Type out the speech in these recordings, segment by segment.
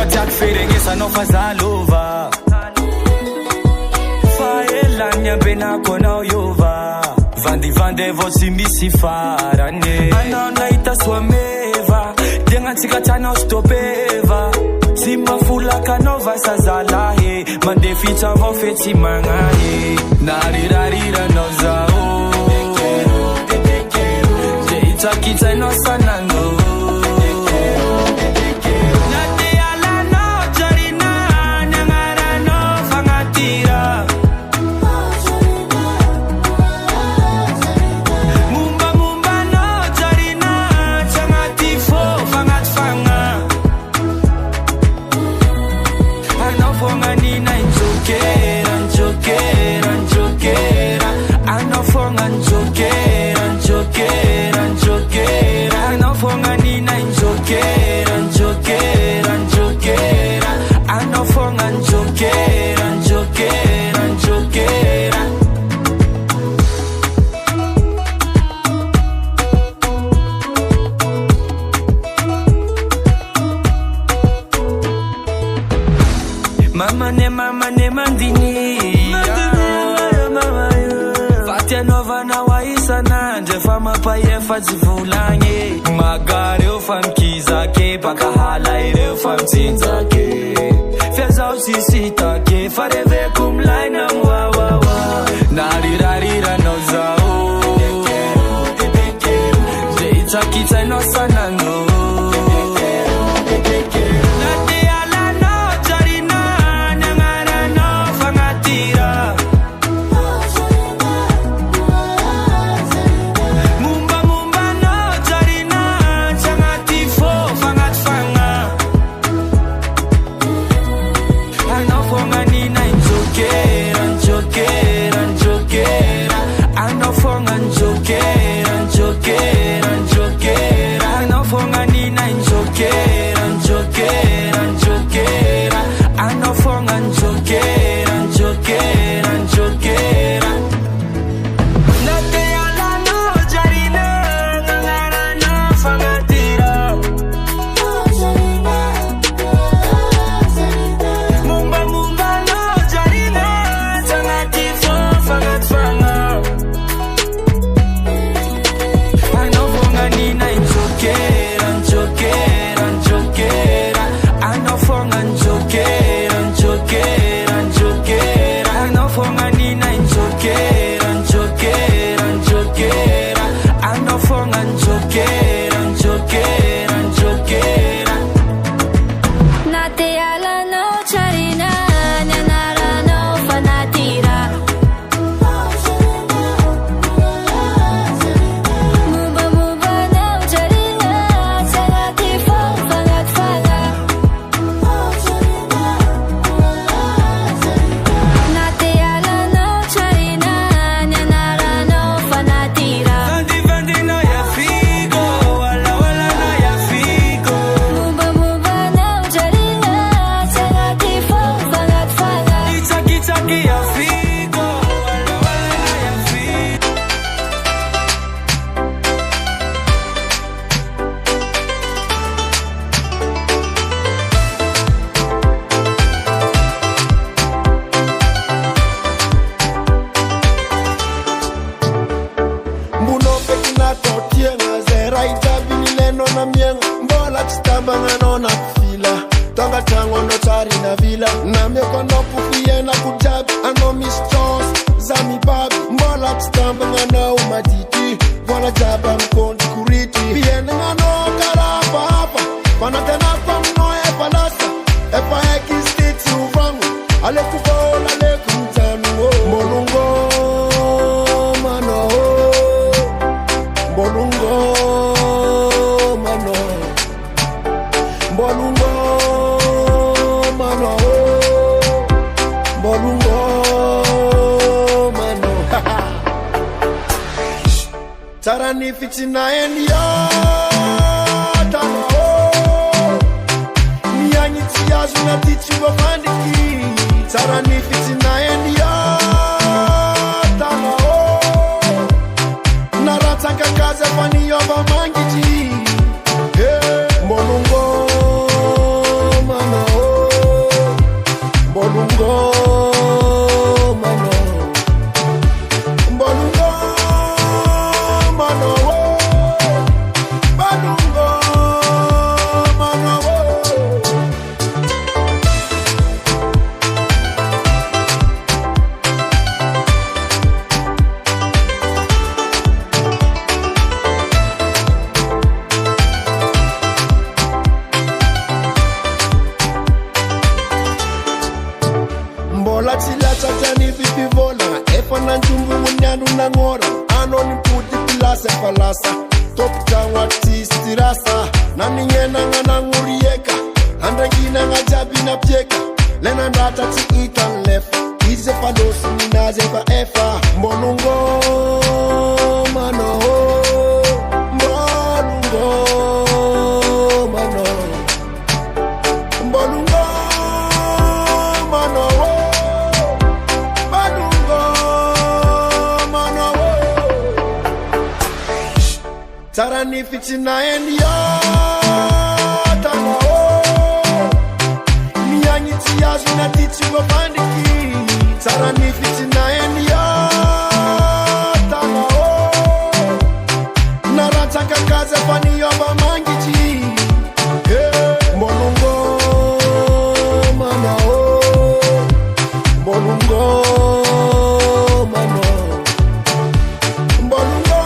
Jack Ferengesa não faz a luva. Faelanya benako na uyova. Vande vosi misifarane. Anana ita swameva. Denga tikata na stopeva. Simafula kanova sazalahe. Mande fita vofeti mangahe. Narirarira no zao. Jeita kita no sanano. Mama ne mandini Fatia nova na waisa nanje Fama paye fazivulanye Magare ufam kizake Paka halaire ufam tinzake Feza usisita ke Fareve kumlaina mwawawa Narirarira no zao Jeita kita no sanano Tarani fitina endia tano Mianyi tiyazu na tichu wa mandiki Tarani fitina endia tano Naratanga kaze fani yoba mangiji Molungo mano fananjumbu unyanu nangora anoni puti pilasa falasa top down artist rasa nani yena ngana ngurieka andangina ngajabi na pieka lena ndata ti ikan left ize fadosi ninaze kwa efa mbonungo mano mbonungo mano mbonungo mano Tarani fitina endio tano Miyanyi tiyazu na tichi wafandiki Tarani fitina endio tano Narataka kaze fani yoba mangiji Mbonungo mano Mbonungo mano Mbonungo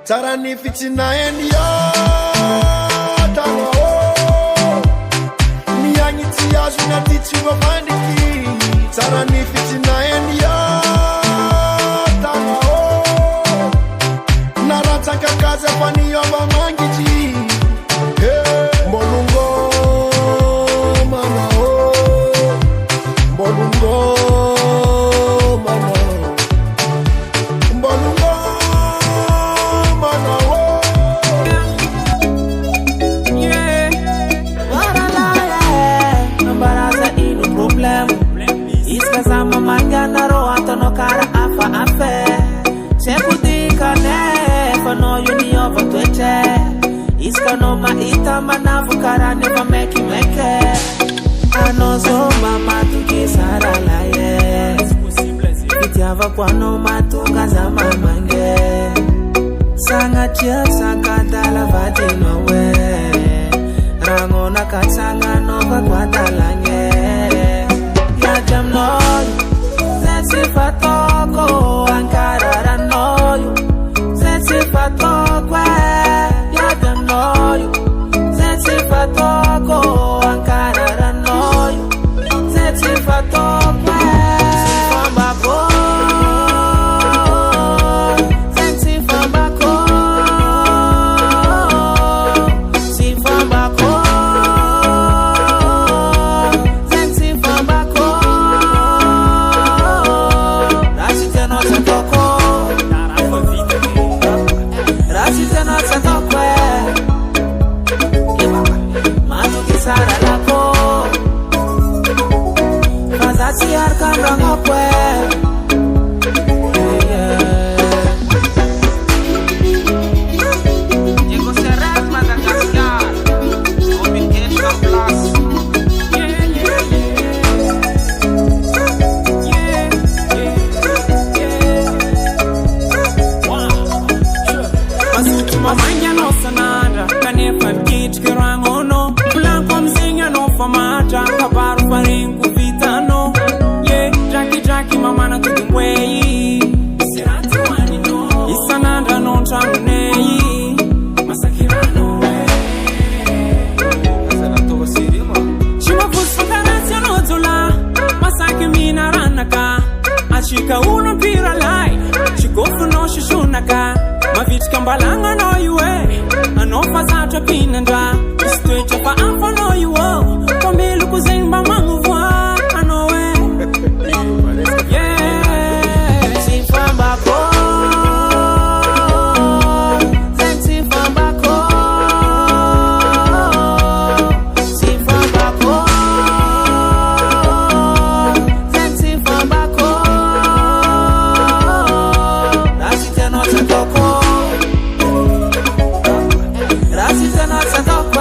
Tarani fitina endio tano Miyanyi tiyazu na tichi wafandiki Tarani fitina endio tano Narataka kaze fani yoba mangiji Mbonungo mano Mbonungo mano Mbonungo Iskazama mangana roato no cara afa afe Se pudika ne Fano yuni ova tweche Iska no maita manavu cara neva meki meke Anozo mama tuki sara la yes Itiava kwano matuka za mamange Sanga chia sanga dala vati no we Rangona katsanga nova kwa dalange Yajam noyu, zetsi fatoko, ankarara noyu, zetsi fatoko, yajam noyu, zetsi fatoko, ankarara noyu, zetsi fatoko, sifambako, zetsi fambako, sifambako. Sara lako Fazati arkan rango kwe Diego Serrat Madagascar Communication Plus Masuki mamanya no sananda Kanefan kit kirango no Famata kabaru faringu vitano Jackie mama na kudumwei Sirati wani no Isananda non changunei Masakirano Kazana togo sirima Shima fusuka nasya nozula Masaki mina ranaka Ashika uno pira lai Shikofu no shishunaka Mavichka mbalanga no yue Anofa zato pinanda Istwecha pa amfa no yuo Kwambilu kuzimba mangu vwa Anowe tena tsy ataoko